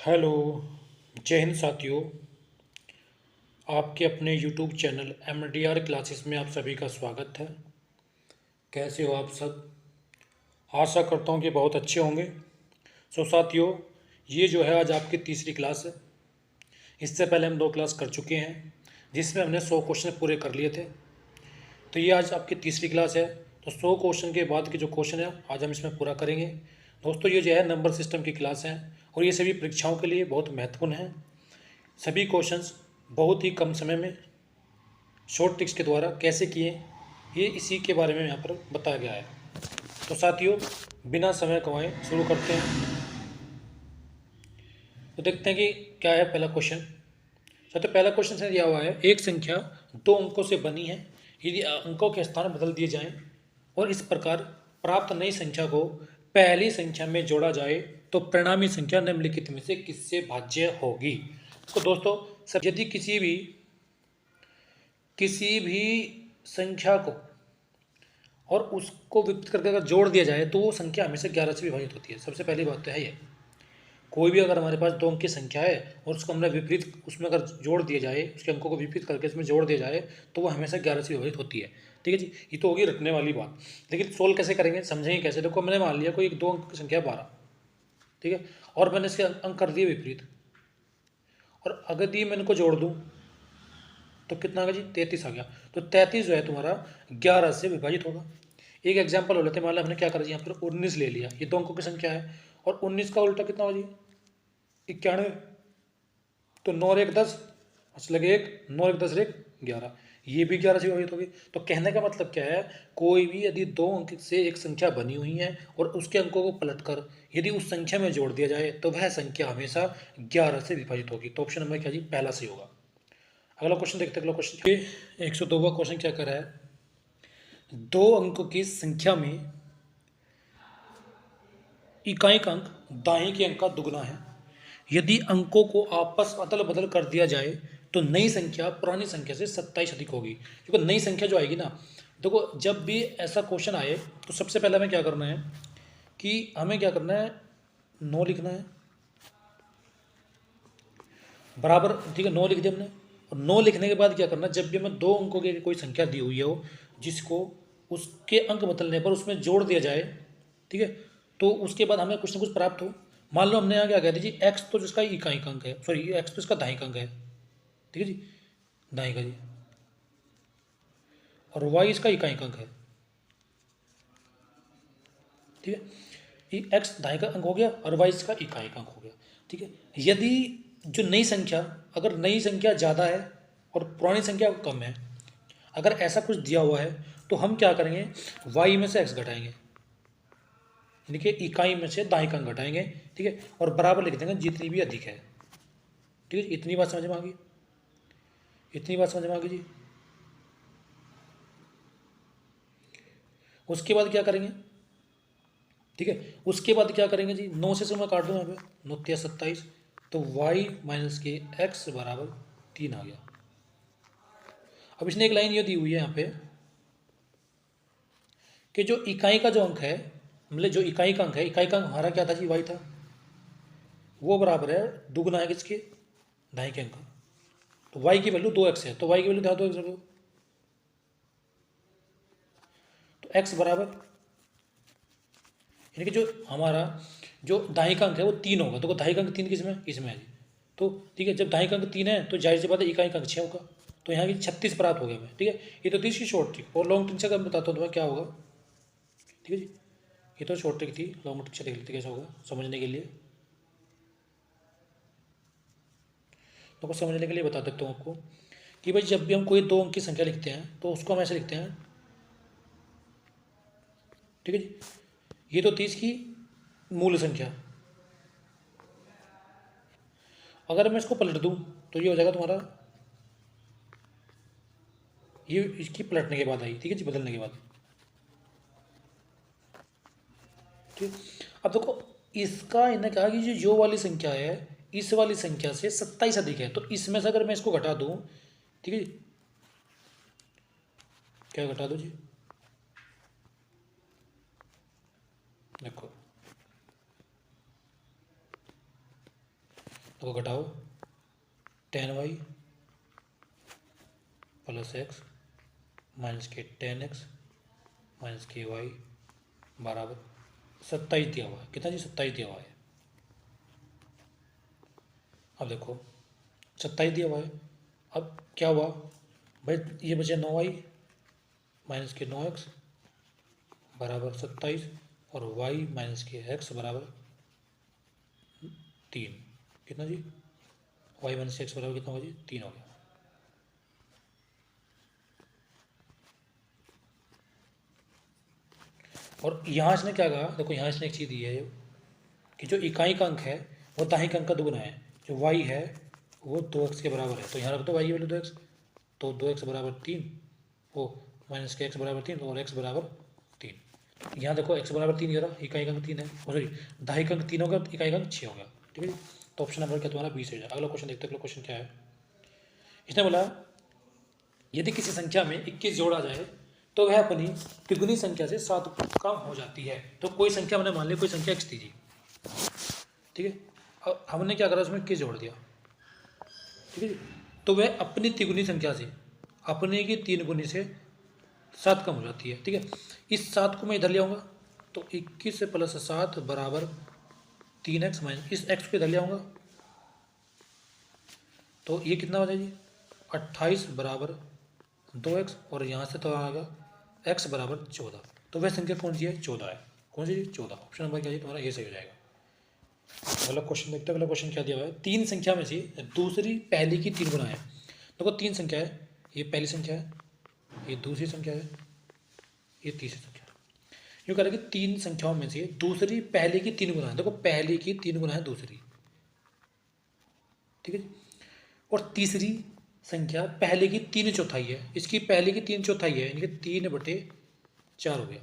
Hello. जय हिंद साथियों। आपके अपने यूट्यूब चैनल MDR क्लासेस में आप सभी का स्वागत है। कैसे हो आप सब? आशा करता हूँ कि बहुत अच्छे होंगे। साथियों, ये जो है आज आपकी तीसरी क्लास है। इससे पहले हम 2 क्लास कर चुके हैं जिसमें हमने 100 क्वेश्चन पूरे कर लिए थे। तो ये आज आपकी तीसरी क्लास है। तो 100 क्वेश्चन के बाद के जो क्वेश्चन है आज हम इसमें पूरा करेंगे। दोस्तों, ये जो है नंबर सिस्टम की क्लास है और ये सभी परीक्षाओं के लिए बहुत महत्वपूर्ण है। सभी क्वेश्चंस बहुत ही कम समय में शॉर्ट ट्रिक्स के द्वारा कैसे किए, ये इसी के बारे में यहाँ पर बताया गया है। तो साथियों, बिना समय गंवाए शुरू करते हैं। तो देखते हैं कि क्या है पहला क्वेश्चन। साथियों, पहला क्वेश्चन से दिया हुआ है, एक संख्या 2 अंकों से बनी है। यदि अंकों के स्थान बदल दिए जाएं और इस प्रकार प्राप्त नई संख्या को पहली संख्या में जोड़ा जाए तो परिणामी संख्या निम्नलिखित में से किससे भाज्य होगी। तो दोस्तों, यदि किसी भी संख्या को और उसको विपरीत करके अगर जोड़ दिया जाए तो वो संख्या हमेशा 11 से विभाजित होती है। सबसे पहली बात तो है ये। कोई भी अगर हमारे पास 2 अंक की संख्या है और उसको हमने विपरीत उसमें अगर जोड़ दिया जाए, उसके अंकों को विपरीत करके इसमें जोड़ दिया जाए तो वो हमेशा 11 से विभाजित होती है। ठीक है जी, ये तो होगी रखने वाली बात। लेकिन सोल्व कैसे करेंगे, समझेंगे कैसे। देखो, मैंने मान लिया कोई 2 अंक की संख्या 12, ठीक है, और मैंने इसके अंक कर दिए विपरीत, और अगर दी मैं इनको जोड़ दूँ तो कितना आ गया जी, 33 आ गया। तो 33 जो है तुम्हारा 11 से विभाजित होगा। एक एग्जाम्पल हो लेते हैं। मान लो हमने क्या कर दिया, यहाँ पर 19 ले लिया। ये 2 अंकों की संख्या है और 19 का उल्टा कितना हो जी, 91। तो 9 और 1 10, अच्छा लगे 1, 9 और 1 10 एक 11, ये भी 11 से विभाजित होगी। तो कहने का मतलब क्या है, कोई भी यदि 2 अंक से एक संख्या बनी हुई है और उसके अंकों को पलटकर यदि उस संख्या में जोड़ दिया जाए तो वह संख्या हमेशा 11 से विभाजित होगी। तो ऑप्शन नंबर क्या जी, पहला सही होगा। अगला क्वेश्चन देखते हैं। अगला क्वेश्चन 102वां क्वेश्चन क्या कर रहा है, 2 अंकों की संख्या में इकाई का अंक दाएं के अंक का दुगना है। यदि अंकों को आपस अदल बदल कर दिया जाए तो नई संख्या पुरानी संख्या से 27 अधिक होगी। क्योंकि नई संख्या जो आएगी ना, देखो जब भी ऐसा क्वेश्चन आए तो सबसे पहले हमें क्या करना है कि हमें क्या करना है, 9 लिखना है बराबर, ठीक है, 9 लिख दिया हमने। और 9 लिखने के बाद क्या करना, जब भी हमें 2 अंकों की कोई संख्या दी हुई हो जिसको उसके अंक बदलने पर उसमें जोड़ दिया जाए, ठीक है, तो उसके बाद हमें कुछ ना कुछ प्राप्त हो। मान लो हमने यहाँ क्या कह दिया जी, एक्स तो जिसका इकाई का अंक है, सॉरी एक्स तो इसका दाहिने का अंक है, ठीक है जी, दाहिने का जी, और वाई इसका इकाई का अंक है, ठीक है। ये एक्स दाहिने का अंक हो गया और वाई इसका इकाई का अंक हो गया, ठीक है। यदि जो नई संख्या, अगर नई संख्या ज़्यादा है और पुरानी संख्या कम है, अगर ऐसा कुछ दिया हुआ है तो हम क्या करेंगे, वाई में से एक्स घटाएंगे, यानी कि इकाई में से दाएं का अंक घटाएंगे, ठीक है, और बराबर लिख देंगे जितनी भी अधिक है। ठीक है, इतनी बात समझ में आ गई, इतनी बात समझ में आ गई जी। उसके बाद क्या करेंगे, ठीक है, उसके बाद क्या करेंगे जी, 9 से मैं काट दूँ यहाँ पे, 9 तिया 27, तो वाई माइनस के एक्स बराबर 3 आ गया। अब इसने एक लाइन ये दी हुई है यहाँ पे कि जो इकाई का जो अंक है, मतलब जो इकाई का अंक है, इकाई का अंक हमारा क्या था जी, वाई था, वो बराबर है दुगना है किसके, दाएं के अंक का। तो वाई की वैल्यू 2x है, तो वाई की वैल्यू क्या, 2x रखो, तो x बराबर, यानी कि जो हमारा जो दाएं का अंक है वो 3 होगा। तो दाएं का अंक 3 किसमें, इसमें है जी। तो ठीक है, जब दाएं का अंक 3 है तो जाहिर सी बात है इकाई का अंक 6 होगा। तो यहाँ की 36 प्राप्त हो गया हमें, ठीक है। ये तो 30 की शॉर्ट ट्रिक, और लॉन्ग ट्रिक से अगर मैं बताता हूँ तुम्हें क्या होगा, ठीक है जी। ये तो शॉर्ट ट्रिक थी, लॉन्ग ट्रिक से देख लेते कैसा होगा समझने के लिए। तो कुछ समझने के लिए बता देता हूँ आपको कि भाई जब भी हम कोई 2 अंक की संख्या लिखते हैं तो उसको हम ऐसे लिखते हैं, ठीक है जी। ये तो 30 की मूल संख्या, अगर मैं इसको पलट दूँ तो ये हो जाएगा तुम्हारा, ये इसकी पलटने के बाद आई, ठीक है जी, बदलने के बाद, ठीक। अब देखो, इसका इन्हें कहा कि जो वाली संख्या है इस वाली संख्या से 27 अधिक है, तो इसमें से अगर मैं इसको घटा दूँ, ठीक है जी, क्या घटा दो जी, देखो तो घटाओ 10y प्लस एक्स माइनस के 10x माइनस के वाई बराबर 27 दिया हुआ है। कितना जी? 27 दिया हुआ है। अब देखो 27 दिया हुआ है। अब क्या हुआ भाई, ये बचे 9y माइनस के 9x बराबर 27 और y माइनस के x बराबर 3। कितना जी? y माइनस एक्स बराबर कितना होगा जी? 3 हो गया। और यहाँ इसने क्या कहा, देखो यहाँ इसने एक चीज़ दी है कि जो इकाई का अंक है वो दाहिने अंक का दुगुना है। जो y है वो 2x के बराबर है, तो यहाँ रख दो y की वैल्यू 2x, तो 2x बराबर 3, वो माइनस के x बराबर 3 और x बराबर 3। यहाँ देखो x बराबर 3 रहा, इकाई का अंक 3 है, सॉरी दाहिने अंक 3 हो गया, इकाई का अंक 6 हो गया। ठीक है, तो ऑप्शन नंबर क्या तुम्हारा 20 हो जाए। अगला क्वेश्चन देखते हैं। अगला क्वेश्चन क्या है, इसने बोला यदि किसी संख्या में 21 जोड़ा जाए तो वह अपनी तिगुनी संख्या से 7 कम हो जाती है। तो कोई संख्या मैंने मान ली, कोई संख्या x थी जी, ठीक है, अब हमने क्या करा, उसमें 21 जोड़ दिया। ठीक है जी, तो वह अपनी तिगुनी संख्या से, अपने की 3 गुनी से 7 कम हो जाती है। ठीक है, इस 7 को मैं इधर ले आऊँगा तो 21 से प्लस 7 बराबर 3x माइनस इस x को इधर ले आऊँगा तो ये कितना हो जाएगा जी? 28 बराबर 2x और यहाँ से तो आएगा x बराबर 14। तो वह संख्या कौन सी है? 14 है। कौन सी जी? 14। ऑप्शन नंबर क्या है तुम्हारा? ये सही हो जाएगा। अगला क्वेश्चन देखते हैं। अगला क्वेश्चन क्या दिया हुआ है, तीन संख्या में से दूसरी पहली की 3 गुना है। देखो 3 संख्या है, ये पहली संख्या है, ये दूसरी संख्या है, ये तीसरी संख्या है। यूँ कह रहा है कि 3 संख्याओं में से दूसरी पहली की 3 गुना है। देखो पहली की 3 गुना है दूसरी, ठीक है, और तीसरी संख्या पहले की 3/4 है, इसकी पहले की 3/4 है, यानी कि 3/4 हो गया।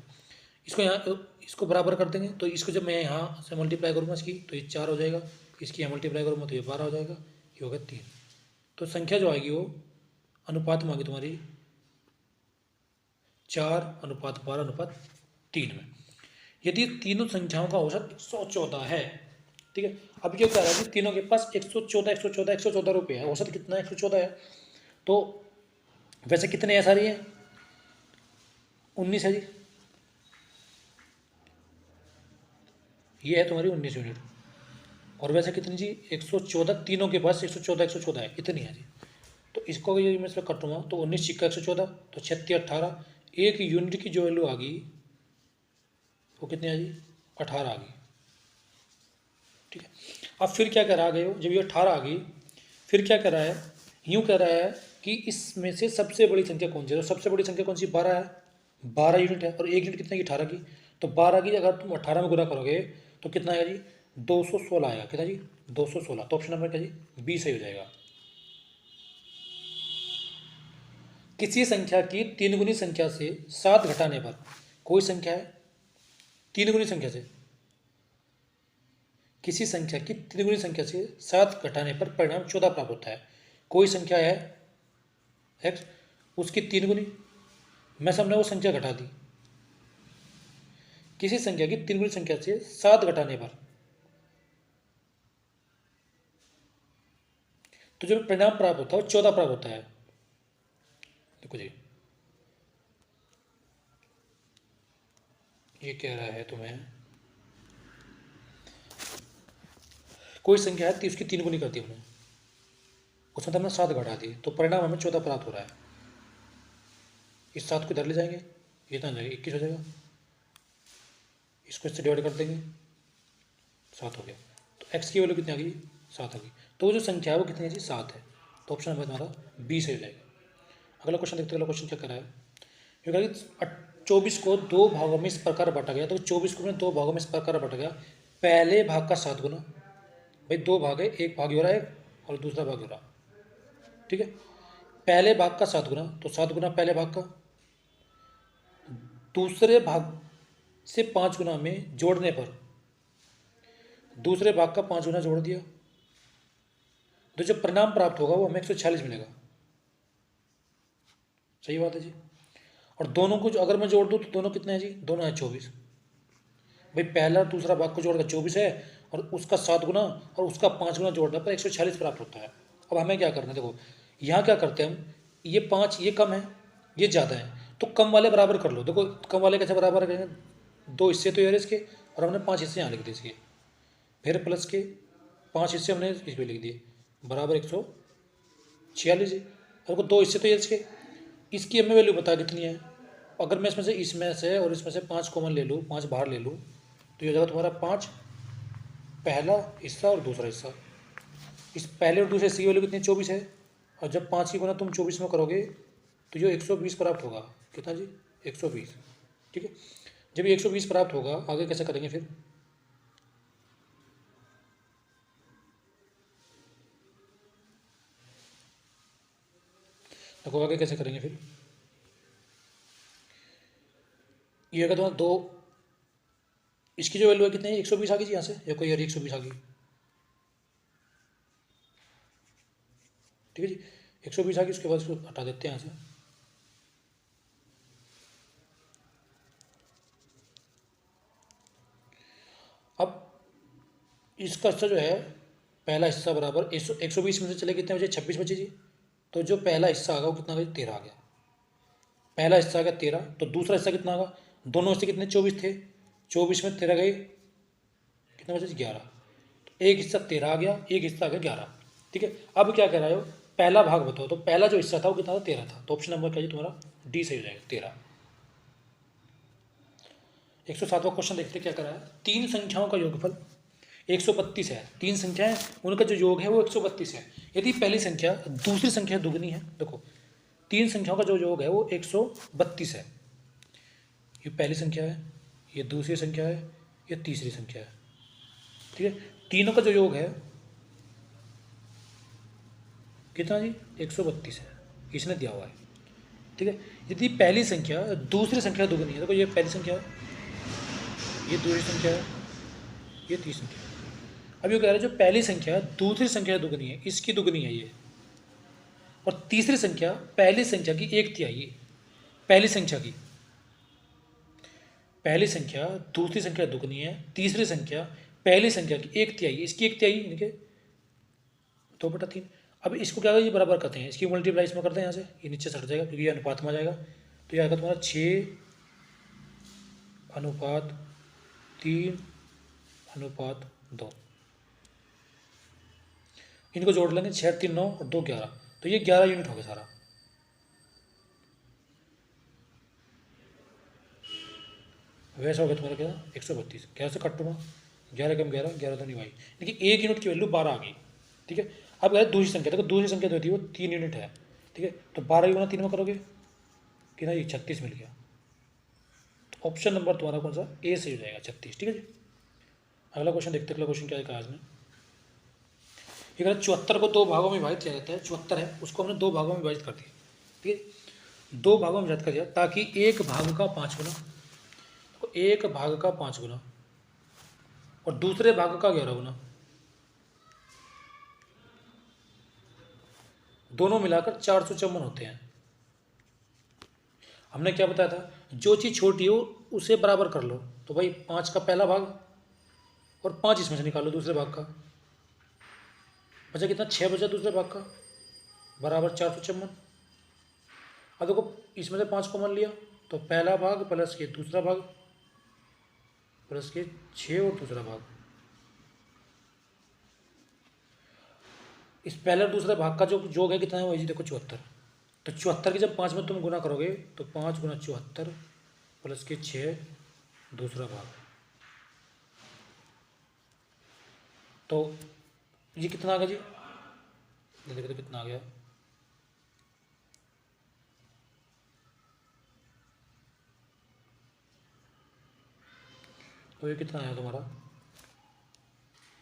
इसको यहाँ इसको बराबर कर देंगे, तो इसको जब मैं यहाँ से मल्टीप्लाई करूँगा इसकी तो ये 4 हो जाएगा, इसकी यहाँ मल्टीप्लाई करूँगा तो ये 12 हो जाएगा, ये हो गया 3। तो संख्या जो आएगी वो अनुपात में आएगी तुम्हारी 4:12:3 में। यदि तीनों संख्याओं का औसत 114 है, ठीक है, अब ये कह रहा है कि तीनों के पास 114 रुपये है, औसत कितना है? 114 है। तो वैसे कितने ऐसा रही है? 19 है जी, ये है तुम्हारी 19 यूनिट। और वैसे कितनी जी? 114, तीनों के पास 114 है, इतनी है जी। तो इसको ये मैं इसमें कटूँगा तो 19 × 114 तो 36 18, एक यूनिट की जो वैल्यू आ गई वो कितनी आ गई? 18 आ गई। ठीक है, अब फिर क्या कह रहा गए हो, जब ये 18 आ गई फिर क्या कह रहा है, यूँ कह रहा है कि इसमें से सबसे बड़ी संख्या कौन सी है? तो सबसे बड़ी संख्या कौन सी? 12 है, 12 यूनिट है, और एक यूनिट कितने की? 18 की। तो 12 की अगर तुम 18 में गुना करोगे तो कितना आएगा जी? 216 आएगा। कितना जी? 216। तो ऑप्शन नंबर क्या जी? 20 सही हो जाएगा। किसी संख्या की 3 गुनी संख्या से 7 घटाने पर, कोई संख्या है 3 गुनी संख्या से, किसी संख्या की 3 गुनी संख्या से 7 घटाने पर परिणाम 14 प्राप्त होता है। कोई संख्या है x, उसकी 3 गुनी, मैं हमने वो संख्या घटा दी। किसी संख्या की 3 गुनी संख्या से 7 घटाने पर तो जो परिणाम प्राप्त होता है वो 14 प्राप्त होता है। देखो जी, ये कह रहा है तुम्हें कोई संख्या है उसकी 3 गुनी कर दी हमने, उसमें हमने 7 घटा दी, तो परिणाम हमें 14 प्राप्त हो रहा है। इस 7 को इधर ले जाएंगे, ये इतना जाएगा 21 हो जाएगा, इसको इससे डिवाइड कर देंगे, 7 हो गया। तो x की वैल्यू कितनी आ गई? 7 आ गई। तो वो जो संख्या है वो कितनी है जी? 7 है। तो ऑप्शन नंबर तुम्हारा 20 हो जाएगा। अगला क्वेश्चन देखते हैं। अगला क्वेश्चन क्या कर रहा है, ये कह रहा है 24 को 2 भागों में इस प्रकार बांटा गया। तो 24 को 2 भागों में इस प्रकार बांटा गया, पहले भाग का 7 गुना, भाई 2 भाग है, एक भाग हो रहा है और दूसरा भाग हो रहा, ठीक है, पहले भाग का 7 गुना, तो 7 गुना पहले भाग का, दूसरे भाग से 5 गुना में जोड़ने पर दूसरे भाग का 5 गुना जोड़ दिया, तो जो परिणाम प्राप्त होगा वो हमें 146 मिलेगा। सही बात है जी। और दोनों को अगर मैं जोड़ दूँ तो दोनों कितने हैं जी? दोनों है 24। भाई पहला दूसरा भाग को जोड़कर 24 है, और उसका 7 गुना और उसका 5 गुना जोड़ने पर 146 प्राप्त होता है। अब हमें क्या करना है, देखो यहाँ क्या करते हैं हम, ये 5 ये कम है, ये ज़्यादा है, तो कम वाले बराबर कर लो। देखो कम वाले कैसे बराबर करेंगे, 2 हिस्से तो यार इसके, और हमने 5 हिस्से यहाँ लिख दिए इसके, फिर प्लस के 5 हिस्से हमने इसमें लिख दिए, बराबर 146। और 2 हिस्से तो ये इसके, इसकी हमें वैल्यू बता कितनी है। अगर मैं इसमें से और इसमें से 5 कॉमन ले लूँ, 5 बाहर ले लूँ, तो ये हो जाएगा तुम्हारा 5 पहला हिस्सा और दूसरा हिस्सा। इस पहले और दूसरे हिस्से की वैल्यू कितनी, 24 है। और जब 5 की गुना तुम 24 में करोगे तो जो 120 प्राप्त होगा, कितना जी, 120। ठीक है, जब ये 120 प्राप्त होगा, आगे कैसे करेंगे फिर, देखो आगे कैसे करेंगे फिर। ये अगर तुम्हारा 2, इसकी जो वैल्यू है कितनी है, 120 आ गई जी यहाँ से, या कोई यार 120 आ गई, ठीक है जी, 120 आ गई। उसके बाद इसको हटा देते हैं यहाँ से। अब इसका हिस्सा जो है, पहला हिस्सा बराबर 120 में से चले कितने बचे, 26 बचे जी। तो जो पहला हिस्सा आ गया वो कितना आ गया, 13 आ गया। पहला हिस्सा आ गया 13, तो दूसरा हिस्सा कितना होगा, दोनों हिस्से कितने, 24 थे, 24 में 13 गए, कितना बचे, 11। तो एक हिस्सा 13 आ गया, एक हिस्सा आ गया 11। ठीक है, अब क्या कह रहे हो, पहला भाग बताओ। तो पहला जो हिस्सा था वो कितना था, 13 था। तो ऑप्शन नंबर क्या है तुम्हारा, डी सही हो जाएगा, 13। 107वां क्वेश्चन देखते क्या करा है, तीन संख्याओं का योगफल 132 है। तीन संख्याएं, उनका जो योग है वो 132 है। यदि पहली संख्या दूसरी संख्या दुगनी है, देखो तीन संख्याओं का जो योग है वो 132 है। ये पहली संख्या है, ये दूसरी संख्या है, ये तीसरी संख्या है। ठीक है, तीनों का जो योग है कितना जी, 132 है, इसने दिया हुआ है। ठीक है, यदि पहली संख्या दूसरी संख्या दुगनी है, देखो ये पहली संख्या है, ये दूसरी संख्या है, ये तीसरी संख्या है। अब ये कह रहे हैं जो पहली संख्या दूसरी संख्या दुगनी है, इसकी दुगनी है ये, और तीसरी संख्या पहली संख्या की 1/3 है। पहली संख्या की, पहली संख्या दूसरी संख्या दुगनी है, तीसरी संख्या पहली संख्या की 1/3, इसकी 1/3 यानी कि 2/3। अब इसको क्या ये बराबर करते हैं, इसकी मल्टीप्लाई इसमें करते हैं, यहाँ से ये नीचे सट जाएगा क्योंकि ये अनुपात में आ जाएगा। तो ये आएगा तुम्हारा 6:3:2। इनको जोड़ लेंगे, 6 3 9 और 2 11, तो ये 11 यूनिट हो गया सारा। वैसा हो गया तुम्हारा क्या, 132। 11 से कट दूंगा, 11 कम 11, 11 तो नहीं भाई, लेकिन एक यूनिट की वैल्यू 12 आ गई। ठीक है, अब है दूसरी संख्या, देखो दूसरी संख्या जो थी वो 3 यूनिट है। ठीक है, तो 12 गुना 3 में करोगे कि ना, ये 36 मिल गया। तो ऑप्शन नंबर तुम्हारा कौन सा, ए सही हो जाएगा, 36। ठीक है जी, अगला क्वेश्चन देखते, अगला क्वेश्चन क्या है आज में। ये कहता है 74 को 2 भागों में विभाजित किया जाता है। 74 है, उसको हमने 2 भागों में विभाजित कर दिया। ठीक है, 2 भागों में विभाजित कर दिया ताकि एक भाग का 5 गुना, तो एक भाग का 5 गुना और दूसरे भाग का 11 गुना, दोनों मिलाकर 454 होते हैं। हमने क्या बताया था, जो चीज़ छोटी हो उसे बराबर कर लो। तो भाई 5 का पहला भाग और 5 इसमें से निकालो दूसरे भाग का, बचा कितना, 6 बचा दूसरे भाग का, बराबर 454। अब देखो इसमें से 5 कॉमन लिया, तो पहला भाग प्लस के दूसरा भाग प्लस के 6 और दूसरा भाग, इस पहले और दूसरे भाग का जो योग है कितना है, वही देखो 74। तो 74 की जब 5 में तुम गुना करोगे तो 5 गुना 74 प्लस के 6 दूसरा भाग, तो ये कितना आ गया जी, ये देखो तो कितना आ गया, तो ये कितना आया तुम्हारा,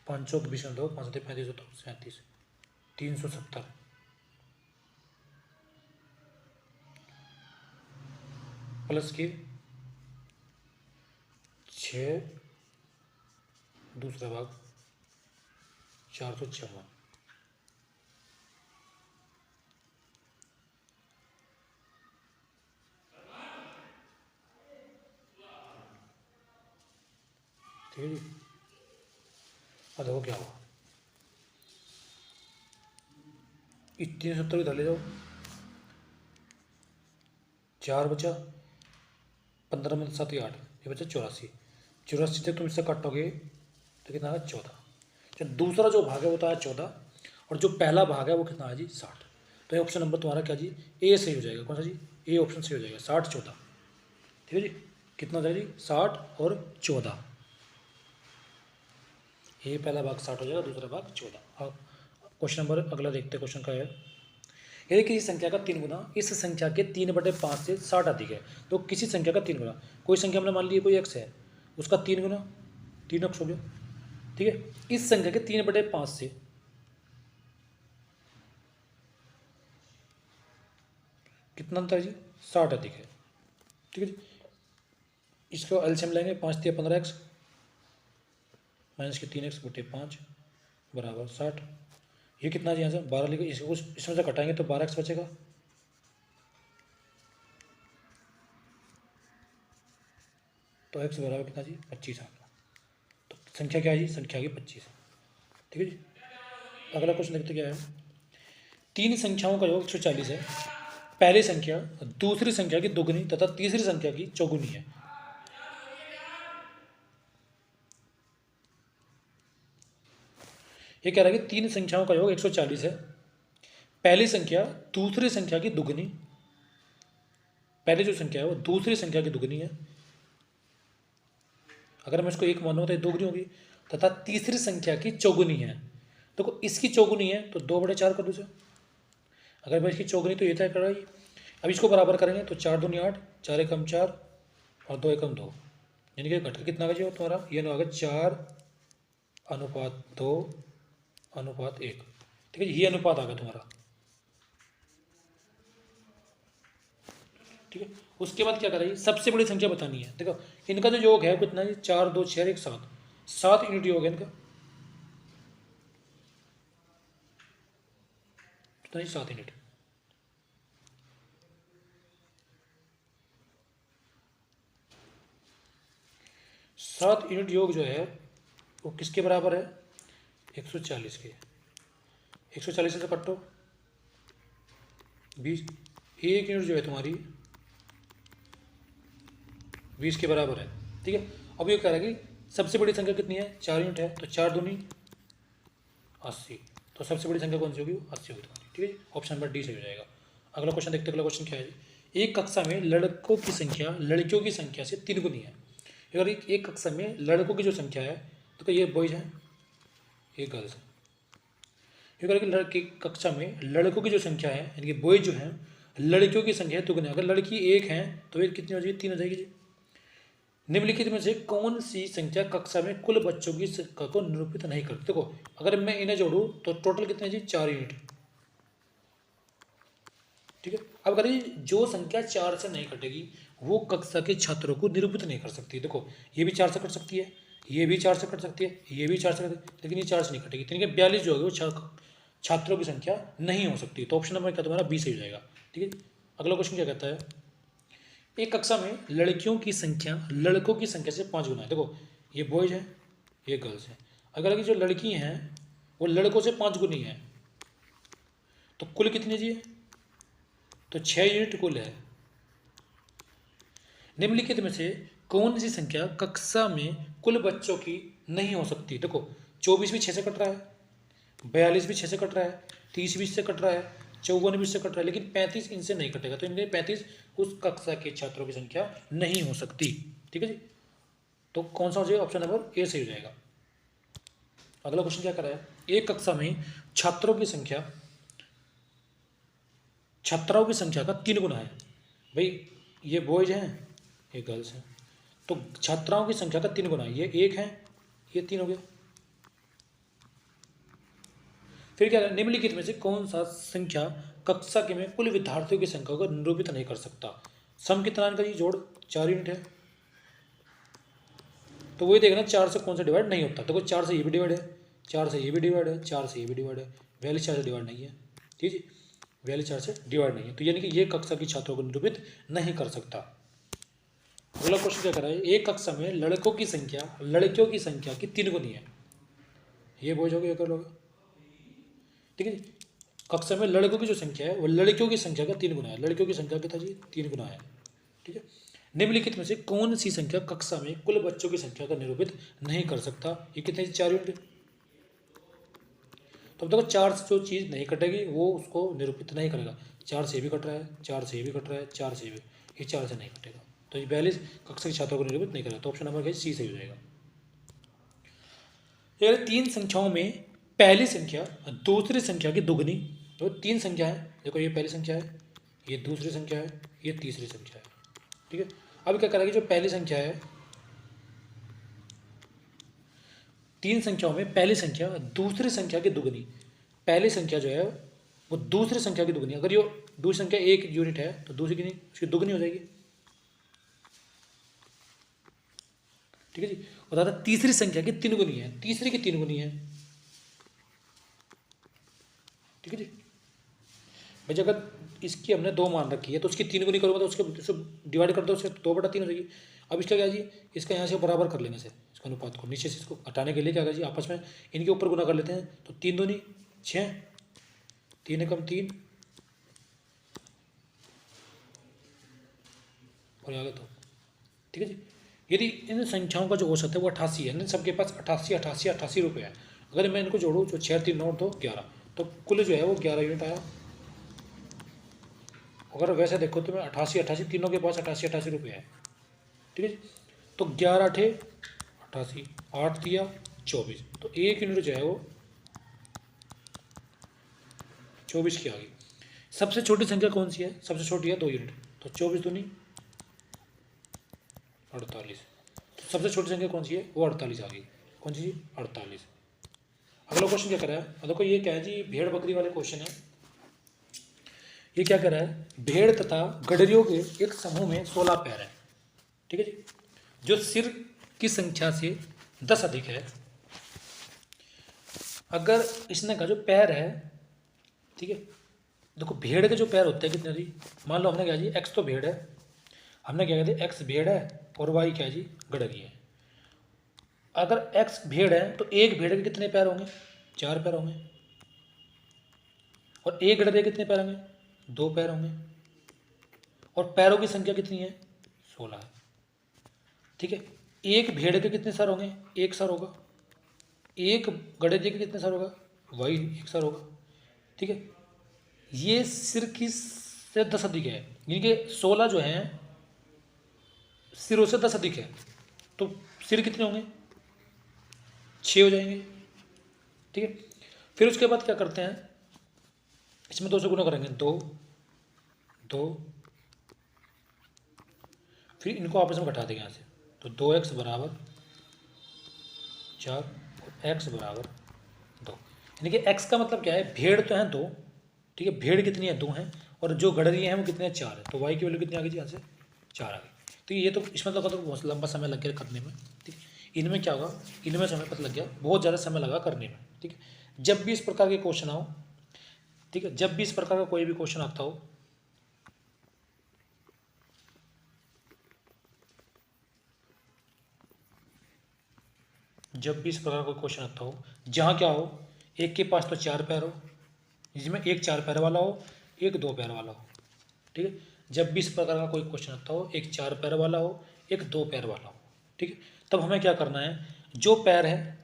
5 चौक 20 दो, 5 35 37 370 प्लस के 6 दूसरा भाग 456। ठीक है जी, अब देखो क्या हुआ, इस 370 इधर ले जाओ, 4 बचा, 15 में 7 8, ये बचा 84। 84 से तुम इससे काटोगे तो कितना है 14। तो दूसरा जो भाग है वो तो है 14, और जो पहला भाग है वो कितना है जी 60। तो ये ऑप्शन नंबर तुम्हारा क्या जी ए सही हो जाएगा। कौन सा जी, ए ऑप्शन सही हो जाएगा, 60 14। ठीक है जी, कितना हो जाएगा जी 60 और 14, ये पहला भाग 60 हो जाएगा, दूसरा भाग 14। अब क्वेश्चन नंबर अगला देखते हैं, क्वेश्चन का है, यदि किसी संख्या का 3 गुना इस संख्या के 3/5 से 60 अधिक है, तो किसी संख्या का 3 गुना, कोई संख्या हमने मान ली कोई x है, उसका 3 गुना, 3x हो गया। ठीक है, इस संख्या के 3/5 से कितना अंतर है जी 60 अधिक है। ठीक है जी, इसको एलसीएम लेंगे, 5 × 15x माइनस के 3x बटे 5 बराबर 60। ये कितना जी यहाँ से 12 लिखे, इसको इसमें से घटाएंगे तो 12x बचेगा, तो x बराबर कितना जी 25 आ गया। तो संख्या क्या है जी, संख्या की 25। ठीक है जी, अगला क्वेश्चन देखते क्या है, 3 संख्याओं का योग 140 है, पहली संख्या दूसरी संख्या की दोगुनी तथा तीसरी संख्या की चौगुनी है। ये कह रहा है कि 3 संख्याओं का योग 140 है, पहली संख्या दूसरी संख्या की दुगनी, पहली जो संख्या है वो दूसरी संख्या की दुगनी है, अगर मैं इसको 1 मानूँ तो ये दोगुनी होगी, तथा तीसरी संख्या की चौगुनी है। तो इसकी चौगुनी है तो 2/4 कर दो इसे, अगर मैं इसकी चौगुनी तो ये तय कर रहा है। अब इसको बराबर करेंगे तो 4 दूनी 8, 4 एकम 4 और 2 एकम 2, यानी कि घटकर कितना का जी तुम्हारा, ये ना होगा 4:2:1। ठीक है जी, ये अनुपात आ गया तुम्हारा। ठीक है, उसके बाद क्या करेंगे, सबसे बड़ी संख्या बतानी है। देखो इनका जो योग है कितना जी 4 2 6 1 7, 7 यूनिट योग है इनका, कितना जी 7 यूनिट। सात यूनिट योग जो है वो किसके बराबर है, 140 के। 140 से तो कटो 20, एक यूनिट जो है तुम्हारी 20 के बराबर है। ठीक है, अब ये कह रहा है कि सबसे बड़ी संख्या कितनी है, 4 यूनिट है, तो 4 दूनी 80, तो सबसे बड़ी संख्या कौन सी होगी, 80 होगी तुम्हारी। ठीक है, ऑप्शन नंबर डी सही हो जाएगा। अगला क्वेश्चन देखते हैं, अगला क्वेश्चन क्या है, एक कक्षा में लड़कों की संख्या लड़कियों की संख्या से 3 गुनी है। अगर एक कक्षा में लड़कों की जो संख्या है तो ये बॉयज है, ये गर्ल्स है। अगर लड़की कक्षा में लड़कों की जो संख्या है यानी कि बॉयज जो है लड़कियों की संख्या है तो अगर लड़की 1 है तो ये कितनी हो जाएगी, 3 हो जाएगी जी। निम्नलिखित में से कौन सी संख्या कक्षा में कुल बच्चों की संख्या को निरूपित नहीं करती। देखो अगर मैं इन्हें जोड़ूं तो टोटल कितने जी 4 यूनिट। ठीक है, अब अगर जो संख्या 4 से नहीं कटेगी वो कक्षा के छात्रों को निरूपित नहीं कर सकती। देखो ये भी 4 से कट सकती है, ये भी 4 से कट सकती है, ये भी 4 से कट सकती है, लेकिन ये 4 से नहीं कटेगी। तो इनके 42 जो होगी वो छात्रों की संख्या नहीं हो सकती। तो ऑप्शन नंबर क्या तुम्हारा 20 ही हो जाएगा। ठीक है, अगला क्वेश्चन क्या कहता है, एक कक्षा में लड़कियों की संख्या लड़कों की संख्या से 5 गुना है। देखो ये बॉयज है, ये गर्ल्स है, अगर जो लड़की हैं वो लड़कों से 5 गुनी है तो कुल कितनी जी, तो 6 यूनिट कुल है। निम्नलिखित में से कौन सी संख्या कक्षा में कुल बच्चों की नहीं हो सकती। देखो 24 भी 6 से कट रहा है, 42 भी 6 से कट रहा है, 30 भी इससे कट रहा है, 54 भी इससे कट रहा है, लेकिन 35 इनसे नहीं कटेगा। तो इनके 35 उस कक्षा के छात्रों की संख्या नहीं हो सकती। ठीक है जी, तो कौन सा हो जाएगा, ऑप्शन नंबर ए सही हो जाएगा। अगला क्वेश्चन क्या कर रहा है, एक कक्षा में छात्रों की संख्या छात्राओं की संख्या का 3 गुना है। भाई ये बॉयज हैं, ये गर्ल्स हैं, तो छात्राओं की संख्या का 3 गुना है, ये 1 है, ये 3 हो गया। फिर क्या है, निम्नलिखित में से कौन सा संख्या कक्षा के में कुल विद्यार्थियों की संख्या को निरूपित नहीं कर सकता। सम कितना इनका जी जोड़ 4 यूनिट है, तो वही देखना 4 से कौन सा डिवाइड नहीं होता। देखो 4 से ये भी डिवाइड है, 4 से ये भी डिवाइड है, 4 से ये भी डिवाइड है, वैल्यू 4 से डिवाइड नहीं है। ठीक है, वैल्यू 4 से डिवाइड नहीं है, तो यानी कि ये कक्षा की छात्रों को निरूपित नहीं कर सकता। अगला क्वेश्चन क्या कर रहा है, एक कक्षा में लड़कों की संख्या लड़कियों की संख्या की 3 गुनी है। ये बॉयज हो गया, ये कर लोगे। ठीक है जी। कक्षा में लड़कों की जो संख्या है वो लड़कियों की संख्या का 3 गुना है। लड़कियों की संख्या कितना जी? 3 गुना है। ठीक है। निम्नलिखित में से कौन सी संख्या कक्षा में कुल बच्चों की संख्या का निरूपित नहीं कर सकता? ये कितने? 4 यूनिट। तो अब देखो 4 से जो चीज़ नहीं कटेगी वो उसको निरूपित नहीं करेगा। 4 से भी कट रहा है, 4 से भी कट रहा है, 4 से भी, ये 4 से नहीं कटेगा, तो ये 42 कक्षा के छात्रों को निरूपित नहीं करेगा। तो ऑप्शन नंबर सी सही हो जाएगा। अगर 3 संख्याओं में पहली संख्या दूसरी संख्या की दुगनी, तो 3 संख्या है, देखो ये पहली संख्या है, ये दूसरी संख्या है, ये तीसरी संख्या है। ठीक है। अब क्या करेंगे, जो पहली संख्या है, 3 संख्याओं में पहली संख्या दूसरी संख्या की दुगनी, पहली संख्या जो है वो दूसरी संख्या की दुगनी, अगर ये दूसरी संख्या 1 यूनिट है तो दूसरी की नहीं, उसकी दुगनी हो जाएगी। ठीक है जी। और दादा तीसरी संख्या की 3 गुनी है, तीसरी की 3 गुनी है। ठीक है जी। भाई अगर इसकी हमने 2 मान रखी है तो उसकी 3 गुनी करूँगा तो उसके डिवाइड कर दो, उससे 2/3 हो जाएगी। अब इसका क्या जी, इसका यहाँ से बराबर कर लेंगे से इसका अनुपात को, नीचे से इसको हटाने के लिए क्या करें जी, आपस में इनके ऊपर गुना कर लेते हैं। तो 3 दूनी 6, 3 कम 3 और आगे तो। ठीक है जी। यदि इन संख्याओं का जो औसत है वो 88 है, सबके पास 88 88 88 रुपये है, अगर मैं इनको जोड़ूँ जो 6 3 9 2 11, तो कुल जो है वो 11 यूनिट आया। अगर वैसे देखो तो मैं 88 88 तीनों के पास 88 88 रुपये है। ठीक है जी। तो 11 8 88, 8 दिया 24, तो 1 यूनिट जो है वो 24 की आ गई। सबसे छोटी संख्या कौन सी है? सबसे छोटी है 2 यूनिट, तो 24 दूनी 48। तो सबसे छोटी संख्या कौन सी है? वो 48 आ गई। कौन सी? 48। अगला क्वेश्चन क्या कर रहा है, देखो ये क्या है जी, भेड़ बकरी वाले क्वेश्चन है। ये क्या कर रहा है, भेड़ तथा गडरियों के एक समूह में 16 पैर है। ठीक है जी। जो सिर की संख्या से 10 अधिक है, अगर इसने का जो पैर है, ठीक है, देखो भेड़ के जो पैर होते हैं कितने जी, मान लो हमने क्या जी, एक्स तो भेड़ है, हमने क्या कहते हैं एक्स भेड़ है और वाई क्या जी, गडरी है। अगर एक्स भेड़ है तो एक भेड़ के कितने पैर होंगे? 4 पैर होंगे। और एक गडरे कितने पैर होंगे? 2 पैर होंगे। और पैरों की संख्या कितनी है? 16 है। ठीक है। एक भेड़ के कितने सर होंगे? 1 सर होगा। एक गधे के कितने सर होगा? वही 1 सर होगा। ठीक है। ये सिर की से 10 अधिक है, यानी कि 16 जो है सिरों से 10 अधिक है, तो सिर कितने होंगे? 6 हो जाएंगे। ठीक है। फिर उसके बाद क्या करते हैं, इसमें 2 से गुना करेंगे, 2 2, फिर इनको आपस में घटा देंगे यहाँ से, तो 2x बराबर 4 और x बराबर 2। यानी कि x का मतलब क्या है, भेड़ तो हैं 2, ठीक है, भेड़ कितनी है? 2 हैं, और जो गडरी हैं वो कितने हैं? 4 है, तो y की वैल्यू कितनी आ गई जी? यहाँ से 4 आ गई। तो ये तो इसमें तो बहुत लंबा समय लग गया करने में। ठीक है। इनमें क्या होगा, इनमें समय पता लग गया, बहुत ज़्यादा समय लगा करने में। ठीक है। जब भी इस प्रकार के क्वेश्चन आओ, ठीक है, जब भी इस प्रकार का कोई भी क्वेश्चन आता हो, जब भी इस प्रकार का क्वेश्चन आता हो जहाँ क्या हो, एक के पास तो 4 पैर हो, जिसमें एक 4 पैर वाला हो, एक 2 पैर वाला हो। ठीक है। जब भी इस प्रकार का कोई क्वेश्चन आता हो, एक 4 पैर वाला हो, एक 2 पैर वाला हो, ठीक है, तब हमें क्या करना है, जो पैर है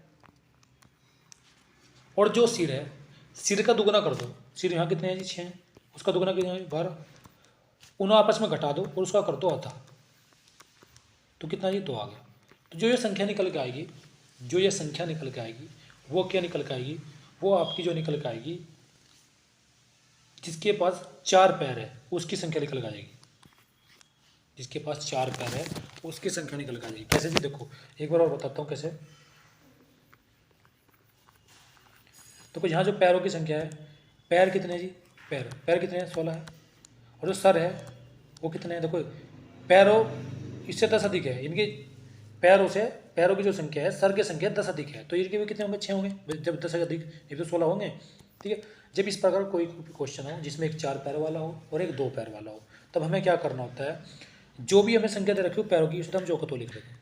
और जो सिर है, सिर का दुगुना कर दो। सिर यहाँ कितने हैं जी? 6 हैं। उसका दुगुना कितना है? 12। उन्हें आपस में घटा दो और उसका कर दो आधा, तो कितना जी? 2 आ गया। तो जो ये संख्या निकल के आएगी, जो ये संख्या निकल के आएगी वो क्या निकल के आएगी, वो आपकी जो निकल के आएगी, जिसके पास 4 पैर है उसकी संख्या निकल के आ जाएगी। जिसके पास 4 पैर है उसकी संख्या निकल के आ जाएगी। कैसे जी? देखो एक बार और बताता हूँ कैसे। तो यहाँ जो पैरों की संख्या है, पैर कितने जी? पैर पैर कितने हैं? 16 है। और जो सर है वो कितने हैं? देखो पैरों इससे 10 अधिक है, इनके पैरों से, पैरों की जो संख्या है, सर की संख्या 10 अधिक है, तो इनके भी कितने होंगे? 6 होंगे। जब 10 अधिक, ये तो 16 होंगे। ठीक है। जब इस प्रकार कोई क्वेश्चन हो जिसमें एक 4 पैर वाला हो और एक 2 पैर वाला हो, तब हमें क्या करना होता है, जो भी हमें संख्या दे रखी हो पैरों की, उसको हम जोकतो लिख लेते हैं।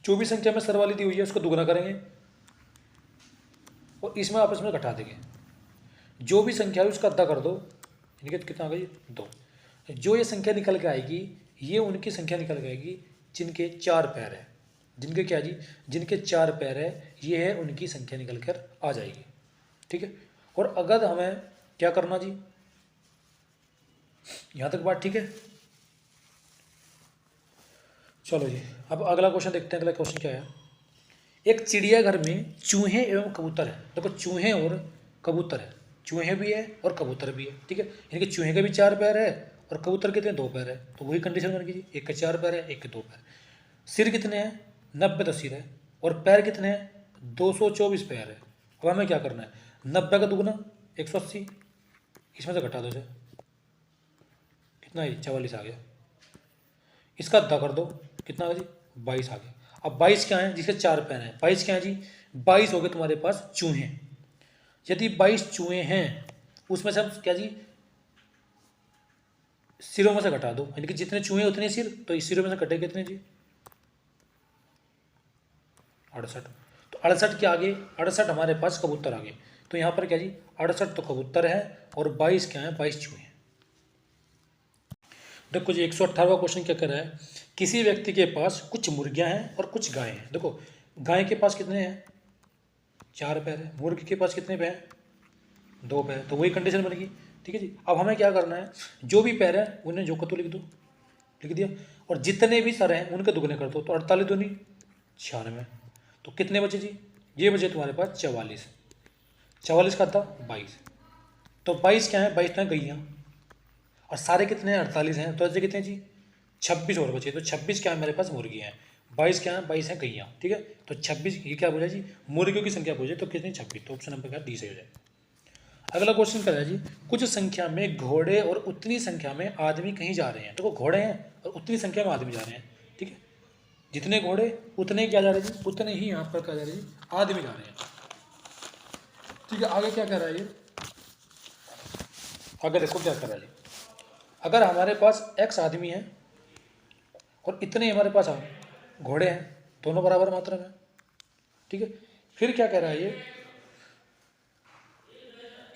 जो भी संख्या में सर वाली दी हुई है उसको दुगुना करेंगे, और इसमें आपस में घटा देंगे। जो भी संख्या है उसका अद्धा कर दो, यानी कि कितना आ गई 2। जो ये संख्या निकल के आएगी ये उनकी संख्या निकल के आएगी जिनके 4 पैर है। जिनके क्या जी, जिनके 4 पैर है, ये है उनकी संख्या निकल कर आ जाएगी। ठीक है। और अगर हमें क्या करना जी, यहाँ तक बात ठीक है। चलो जी, अब अगला क्वेश्चन देखते हैं। अगला क्वेश्चन क्या है। एक चिड़ियाघर में चूहे एवं कबूतर है। देखो चूहे और कबूतर है, चूहे भी है और कबूतर भी है। ठीक है, यानी कि चूहे के भी 4 पैर है और कबूतर कितने 2 पैर है। तो वही कंडीशन बन गई, एक के 4 पैर है, एक के 2 पैर। सिर कितने हैं 90 तो सिर है, और पैर कितने हैं 224 पैर है। अब हमें क्या करना है, 90 का दुगना 180, इसमें से घटा दो से कितना है 44 आ गया। इसका अद्धा कर दो, कितना आ गया जी 22 आ गया। अब 22 क्या है, जिसके 4 पैर हैं, 22 क्या है जी 22 हो गए तुम्हारे पास चूहे। यदि 22 चूहे हैं उसमें से हम क्या जी सिरों में से घटा दो, यानी कि जितने चूहे उतने सिर, तो इस सिरों में से कटे कितने जी 68। तो 68 के आगे 68 हमारे पास कबूतर आ गए। तो यहाँ पर क्या जी 68 तो कबूतर है और 22 क्या है 22 चूहे हैं। देखो जी 118वां क्वेश्चन क्या कर रहा है, किसी व्यक्ति के पास कुछ मुर्गियां हैं और कुछ गायें हैं। देखो गाय के पास कितने हैं 4 पैर है, मुर्गी के पास कितने पैर हैं 2 पैर। तो वही कंडीशन बनेगी। ठीक है जी। अब हमें क्या करना है, जो भी पैर है उन्हें जो कतो लिख दो, लिख दिया, और जितने भी सर हैं उनके दुगने कर दो। तो 48 दूनी 96, तो कितने बचे जी, ये बचे तुम्हारे पास 44। 44 का था 22, तो 22 क्या है 22 तो है गैया, और सारे कितने हैं 48 हैं, तो ऐसे कितने जी 26 और बचे। तो 26 क्या है मेरे पास मुर्गी हैं, 22 क्या है 22 है गैया। ठीक है, तो 26 ये क्या बोला जी मुर्गियों की संख्या पूछे तो कितनी 26। तो ऑप्शन नंबर क्या डी सही हो जाए। अगला क्वेश्चन क्या है जी, कुछ संख्या में घोड़े और उतनी संख्या में आदमी कहीं जा रहे हैं। देखो घोड़े हैं और उतनी संख्या में आदमी जा रहे हैं। ठीक है, जितने घोड़े उतने क्या जा रहे हैं जी, उतने ही यहाँ पर क्या जा रहे हैं जी आदमी जा रहे हैं। ठीक है, आगे क्या कर रहा है ये, आगे देखो क्या कर रहा है जी। अगर हमारे पास x आदमी है और इतने हमारे पास घोड़े हैं, दोनों बराबर मात्रा में। ठीक है, फिर क्या कह रहा है ये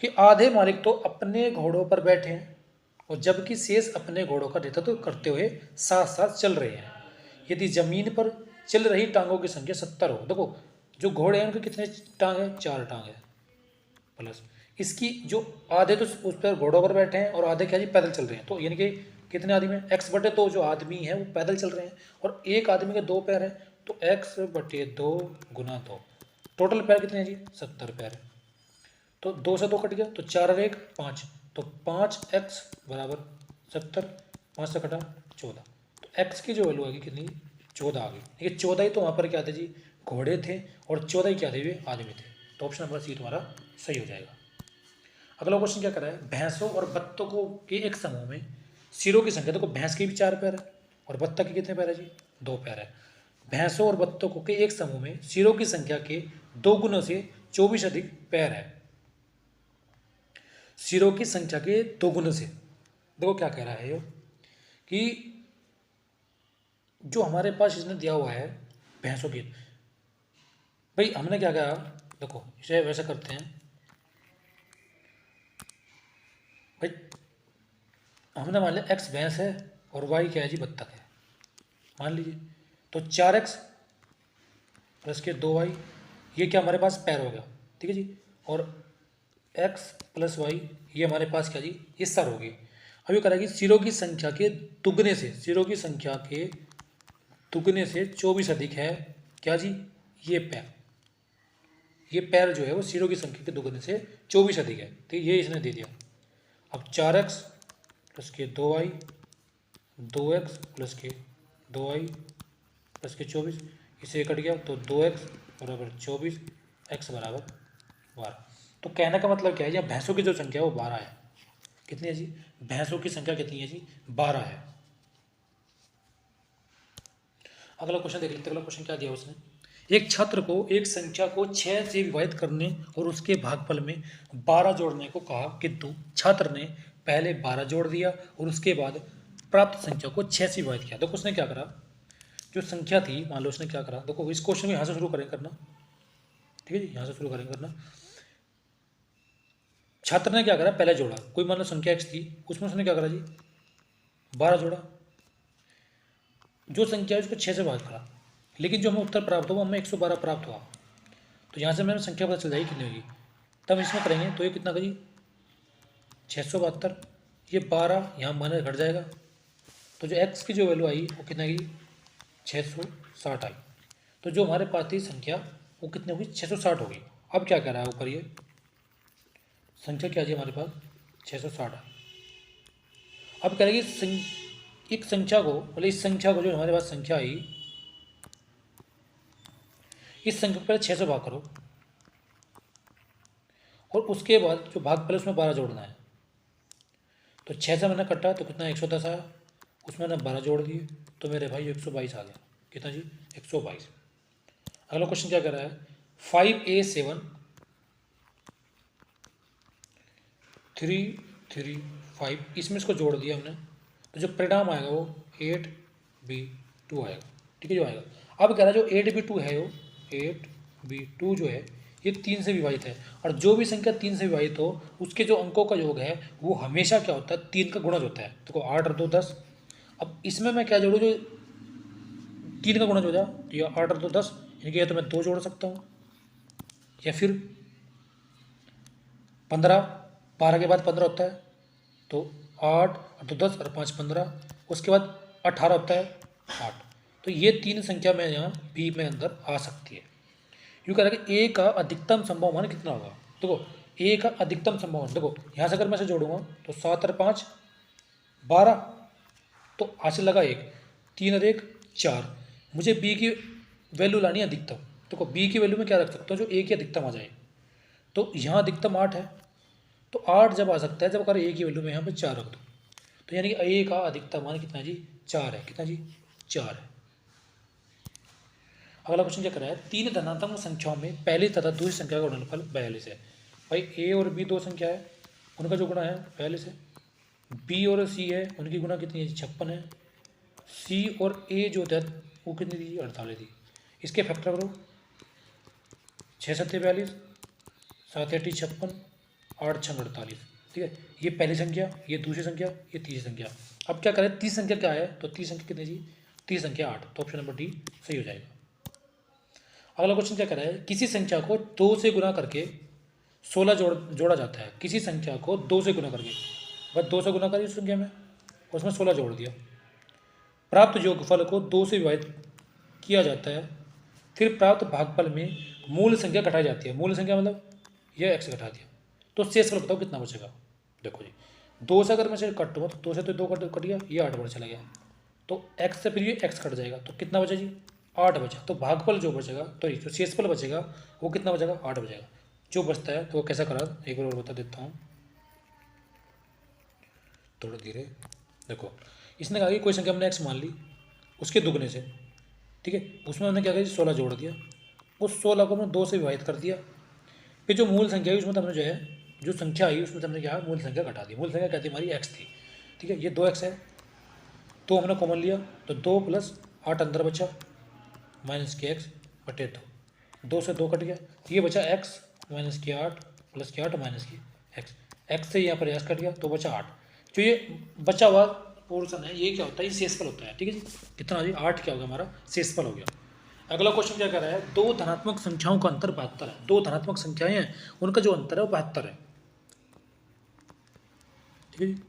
कि आधे मालिक तो अपने घोड़ों पर बैठे हैं और जबकि शेष अपने घोड़ों का नेतृत्व करते हुए साथ साथ चल रहे हैं। यदि जमीन पर चल रही टांगों की संख्या 70 हो। देखो जो घोड़े हैं उनके कितने टांग है 4 टांग है, प्लस इसकी जो आधे तो उस पर घोड़ों पर बैठे हैं और आधे क्या जी पैदल चल रहे हैं। तो यानी कि कितने आदमी हैं x बटे 2 जो आदमी है वो पैदल चल रहे हैं, और एक आदमी के 2 पैर हैं, तो x बटे 2 गुना 2, टोटल पैर कितने हैं जी 70 पैर। तो 2 से 2 कट गया, तो 4 और 1 5, तो 5x बराबर 70, 5 से कटा 14। तो x की जो वैल्यू आएगी कितनी 14 आ गई। देखिए 14 ही तो वहाँ पर क्या थे जी घोड़े थे और 14 ही क्या थे वे आदमी थे। तो ऑप्शन नंबर सी तुम्हारा सही हो जाएगा। अगला क्वेश्चन क्या कर रहा है, भैंसों और बत्तखों के एक समूह में सिरों की संख्या। देखो भैंस के भी 4 पैर है और बत्तख के कितने पैर है जी 2 पैर है। भैंसों और बत्तखों के एक समूह में सिरों की संख्या के 2 गुणों से 24 अधिक पैर है। सिरों की संख्या के 2 गुणों से, देखो क्या कह रहा है ये कि जो हमारे पास इसने दिया हुआ है भैंसों की, भाई हमने क्या कहा, देखो इसे वैसे करते हैं भाई, हमने मान लिया x भैंस है और y क्या है जी बत्तख है, मान लीजिए। तो 4x प्लस के 2y, ये क्या हमारे पास पैर हो गया। ठीक है जी, और x प्लस वाई ये हमारे पास क्या जी ये सर होगी। अब ये करेगी सिरों की संख्या के दुगने से, सिरों की संख्या के दुगने से 24 अधिक है क्या जी ये पैर। ये पैर जो है वो सिरों की संख्या के दुगने से 24 अधिक है। तो ये इसने दे दिया। अब 4x प्लस के 2y, 2x प्लस के 2y प्लस के 24, इसे कट गया तो 2x बराबर 24, x बराबर 12। तो कहने का मतलब क्या है, यहाँ भैंसों की जो संख्या है वो 12 है। कितनी है जी भैंसों की संख्या कितनी है जी 12 है। अगला क्वेश्चन देख लेते हैं। अगला क्वेश्चन क्या दिया उसने, एक छात्र को एक संख्या को 6 से विभाजित करने और उसके भागफल में 12 जोड़ने को कहा, किंतु छात्र ने पहले 12 जोड़ दिया और उसके बाद प्राप्त संख्या को 6 से विभाजित किया। देखो उसने क्या करा, जो संख्या थी मान लो उसने क्या करा, देखो इस क्वेश्चन में यहाँ से शुरू करें करना। ठीक है जी, यहाँ से शुरू करेंगे करना छात्र ने क्या करा, पहले जोड़ा, कोई मान लो संख्या x थी, उसमें उसने क्या करा जी 12 जोड़ा, जो संख्या है उसको 6 से भाग करा, लेकिन जो हमें उत्तर प्राप्त हुआ हमें 112 प्राप्त हुआ। तो यहाँ से हमें संख्या पता चल जाएगी कितनी होगी, तब इसमें करेंगे तो ये कितना करी 672, ये 12 यहाँ माइनस घट जाएगा, तो जो x की जो वैल्यू आई वो कितना आई 660 आई। तो जो हमारे पास थी संख्या वो कितनी होगी 660 होगी। अब क्या कह रहा है ऊपर, ये संख्या क्या जी हमारे पास 660 है। अब कह रहे कि एक संख्या को, मतलब इस संख्या को, जो हमारे पास संख्या आई, इस संख्या को पहले 6 से भाग करो और उसके बाद जो भाग पहले उसमें 12 जोड़ना है। तो 6 से मैंने कटा तो कितना 110 आया, उसमें मैंने 12 जोड़ दिए तो मेरे भाई 122 आ गया। कितना जी 122। अगला क्वेश्चन क्या कर रहा है 5a7 335, इसमें इसको जोड़ दिया हमने तो जो परिणाम आएगा वो 8b2 आएगा। ठीक है जो आएगा। अब कह रहा है जो 8b2 है वो 8b2 जो है ये 3 से विभाजित है, और जो भी संख्या 3 से विभाजित हो उसके जो अंकों का योग है वो हमेशा क्या होता है 3 का गुणज होता है। देखो 8 और 2 10। अब इसमें मैं क्या जोड़ूँ जो 3 का गुणज हो जाए, तो ये 8 और 2 10, यानी कि या तो मैं 2 जोड़ सकता हूँ या फिर 15, 12 के बाद 15 होता है तो 8 और 2 10 और 5 15, उसके बाद 18 होता है 8। तो ये 3 संख्या में यहाँ बी में अंदर आ सकती है। यूँ कह रहा है कि ए का अधिकतम संभव मान कितना होगा। देखो ए का अधिकतम संभव मान, देखो यहाँ से अगर मैं इसे जोड़ूंगा तो 7 और 5 12, तो हासिल लगा 1, 3 और 1 4। मुझे बी की वैल्यू लानी है अधिकतम। देखो बी की वैल्यू में क्या रख सकता हूँ जो ए की अधिकतम आ जाए, तो यहाँ अधिकतम 8 है, तो 8 जब आ सकता है जब अगर ए की वैल्यू में यहाँ पे 4 रख दो, तो यानी कि ए का अधिकतम मान कितना जी 4 है। कितना जी 4 है। अगला क्वेश्चन क्या कर रहा है 3 धनात्मक संख्याओं में पहली तथा दूसरी संख्या का गुणनफल 42 है। भाई ए और बी 2 संख्या है, उनका जो गुणा है 42 है। बी और सी है, उनकी गुणा कितनी है 56 है। सी और ए जो है वो कितनी दी 48 दी। इसके फैक्टर करो 6 सत्ते 42, 7 अठी 56, 8 छः 48। ठीक है, ये पहली संख्या, ये दूसरी संख्या, ये तीसरी संख्या। अब क्या करें तीसरी संख्या क्या है, तो तीसरी संख्या कितनी जी तीसरी संख्या 8, तो ऑप्शन नंबर डी सही हो जाएगा। अगला क्वेश्चन क्या कर रहा है किसी संख्या को 2 से गुना करके 16 जोड़ा जाता है। किसी संख्या को 2 से गुना करके, बस 2 से गुना करिए उस संख्या में, उसमें 16 जोड़ दिया। प्राप्त योगफल को 2 से विभाजित किया जाता है, फिर प्राप्त भागफल में मूल संख्या घटाई जाती है। मूल संख्या मतलब यह एक्स घटा दिया, तो शेषफल बताओ कितना बचेगा। देखो जी 2 से अगर मैं से कटूँगा तो 2 से तो 2 कट गया, ये 8 बार चला गया, तो एक्स से फिर ये एक्स कट जाएगा, तो कितना बचा जी 8 बचा। तो भागफल जो बचेगा, तो जो शेषफल बचेगा वो कितना बचेगा 8 बचेगा। जो बचता है तो वो कैसा करा एक बार और बता देता हूँ थोड़ा धीरे। देखो इसने कहा कि कोई संख्या हमने एक्स मान ली उसके दुगने से, ठीक है, उसमें हमने क्या किया 16 जोड़ दिया, उस 16 को हमने 2 से विभाजित कर दिया, फिर जो मूल संख्या है उसमें तो हमने जो है जो संख्या आई उसमें हमने क्या मूल संख्या घटा दी। मूल संख्या क्या थी हमारी एक्स थी, ठीक है, ये 2x है तो हमने कॉमन लिया, तो 2 + 8 अंदर बचा माइनस के एक्स बटे 2 से 2 कट गया, ये बचा x माइनस के 8 प्लस के 8 माइनस की एक्स, एक्स से यहाँ पर एक्स कट गया तो बचा 8। जो ये बचा हुआ पोर्शन है ये क्या होता है, ये शेषफल होता है। ठीक है जी, कितना जी 8 क्या हो गया हमारा शेषफल हो गया। अगला क्वेश्चन क्या कर रहा है दो धनात्मक संख्याओं का अंतर 72 है। दो धनात्मक संख्याएं हैं उनका जो अंतर है वो 72 है। ठीक है जी,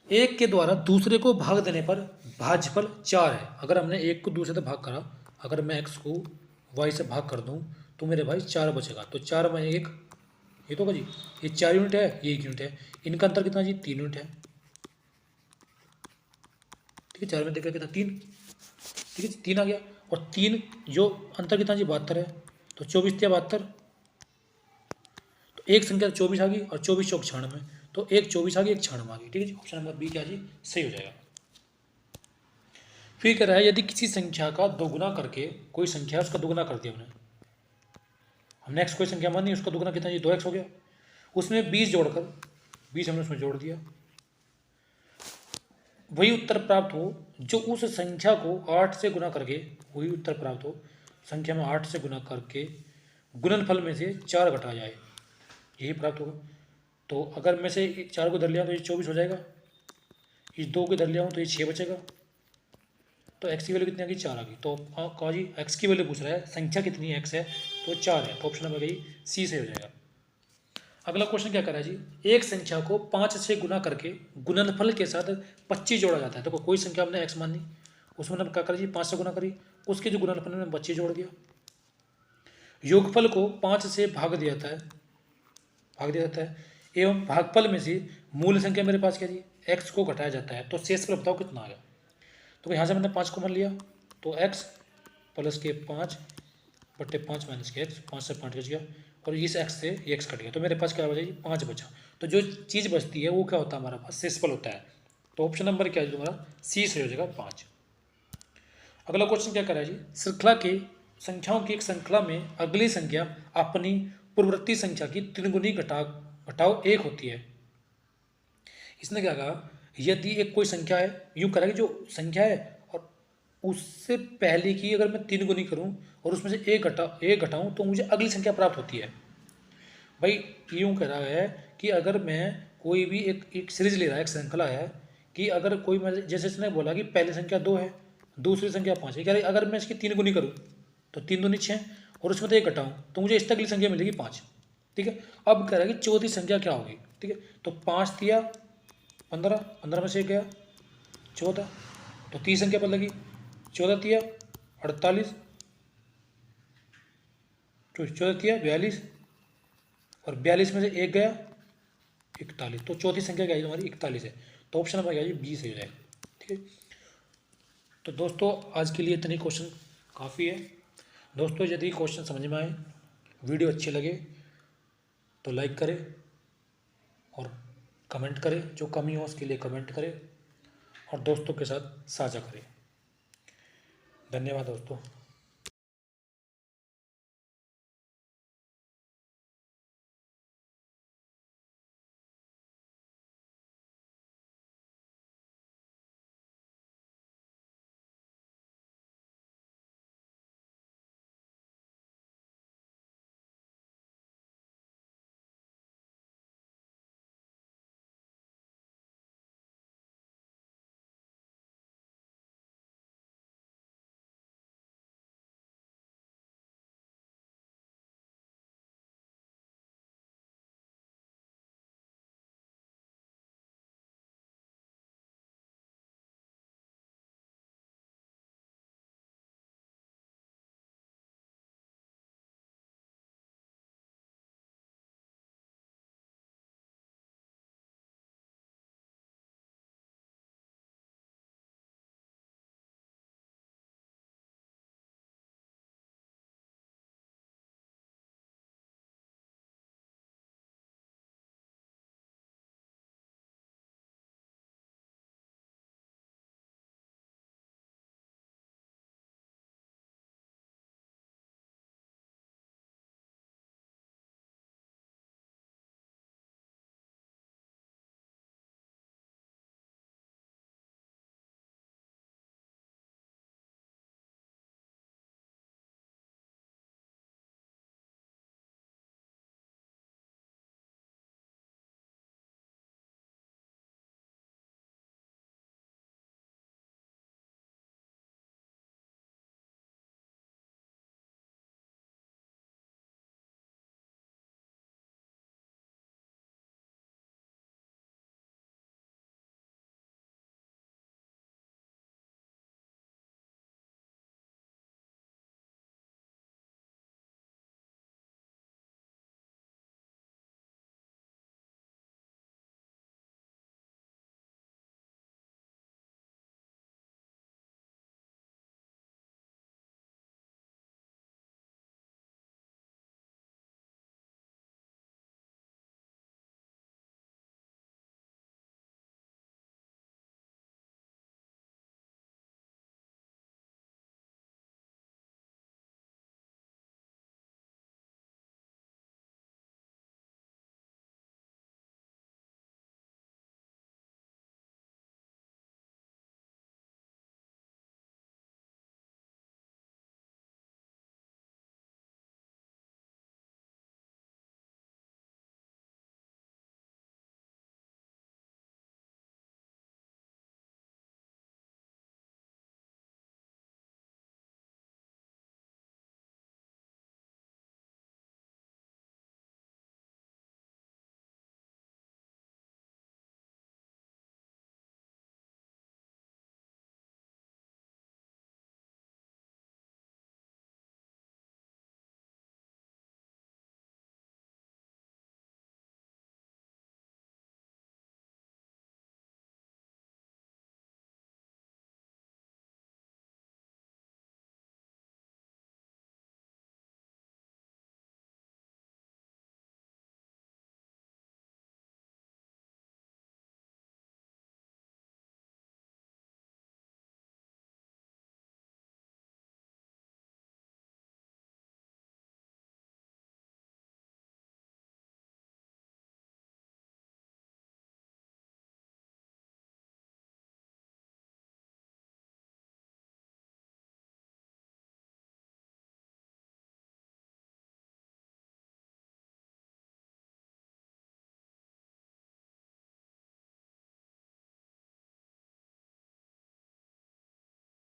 एक के द्वारा दूसरे को भाग देने पर भाजफल 4 है। अगर हमने एक को दूसरे से भाग करा, अगर मैं x को y से भाग कर दूं तो मेरे भाई 4 बचेगा, तो 4 में 1 ये तो होगा जी, ये 4 यूनिट है, ये 1 यूनिट है, इनका अंतर कितना जी 3 यूनिट है। ठीक है, 4 में देखा कितना 3, ठीक है 3 आ गया, और 3 जो अंतर कितना जी 72 है, तो 24 या 72, तो एक संख्या 24 आ गई और 24 चौक 96, तो एक 24 आ गई एक 96 आ गई। ठीक है जी, ऑप्शन नंबर बी क्या जी सही हो जाएगा। फिर कह रहा है यदि किसी संख्या का दोगुना करके कोई संख्या उसका दोगुना कर दिया हमने एक्स कोई संख्या मानी उसका दोगुना कितना जी 2x हो गया, उसमें 20 जोड़कर 20 हमने उसमें जोड़ दिया, वही उत्तर प्राप्त हो जो उस संख्या को 8 से गुना करके, वही उत्तर प्राप्त हो संख्या में 8 से गुना करके गुणनफल में से 4 घटा जाए। यही प्राप्त होगा। तो अगर मैं से 4 को धर लिया तो ये 24 हो जाएगा, इस 2 को धर लिया हूँ तो ये 6 बचेगा। तो एक्स की वैल्यू कितनी आ गई, 4 आ गई। तो कहा जी एक्स की वैल्यू पूछ रहा है, संख्या कितनी एक्स है, तो 4 है। तो ऑप्शन नंबर गई सी से हो जाएगा। अगला क्वेश्चन क्या कर रहा है जी, एक संख्या को 5 से गुना करके गुणनफल के साथ 25 जोड़ा जाता है। तो कोई संख्या हमने एक्स मान ली, उसमें हमने क्या करा जी, 5 से गुना करी, उसके जो गुणनफल में 25 जोड़ दिया। योगफल को 5 से भाग दिया जाता है एवं भागफल में से मूल संख्या मेरे पास क्या जी, एक्स को घटाया जाता है। तो शेषफल बताओ कितना आया। तो यहाँ से मैंने 5 को मान लिया, तो एक्स प्लस के 5/5 माइनस के एक्स, 5 से 5 बच गया, और इस एक्स से ये एक्स कट गया। तो मेरे पास क्या बचा जी, 5 बचा। तो जो चीज़ बचती है वो क्या होता है, हमारे पास शेषफल होता है। तो ऑप्शन नंबर क्या है तुम्हारा, सी से हो जाएगा 5। अगला क्वेश्चन क्या कर रहा है जी, श्रृंखला के संख्याओं की एक श्रृंखला में अगली संख्या अपनी पूर्ववर्ती संख्या की 3 गुनी घटाओ 1 होती है। इसने क्या कहा, यदि एक कोई संख्या है, यूँ करा कि जो संख्या है और उससे पहले की अगर मैं 3 गुनी करूँ और उसमें से एक घटाऊँ तो मुझे अगली संख्या प्राप्त होती है। भाई यूँ कह रहा है कि अगर मैं कोई भी एक सीरीज ले रहा है, एक श्रृंखला है, कि अगर कोई मैं जैसे इसने बोला कि पहली संख्या 2 है, दूसरी संख्या 5 है, कह रही अगर मैं इसकी 3 गुनी करूँ तो 3 दूनी 6 और उसमें तो एक घटाऊँ तो मुझे इससे अगली संख्या मिलेगी 5। ठीक है, अब कह रहा है कि चौथी संख्या क्या होगी। ठीक है, तो 5 दिया 15, 15 में से एक गया 14, तो 30 संख्या पर लगी, 14 दिया 48, 14 दिया 42, और 42 में से एक गया 41। तो चौथी संख्या क्या है तुम्हारी, 41 है। तो ऑप्शन नंबर क्या है, 20 हो जाएगा। ठीक है, तो दोस्तों आज के लिए इतने क्वेश्चन काफ़ी है। दोस्तों यदि क्वेश्चन समझ में आए, वीडियो अच्छे लगे तो लाइक करें और कमेंट करें, जो कमी हो उसके लिए कमेंट करें और दोस्तों के साथ साझा करें। धन्यवाद दोस्तों।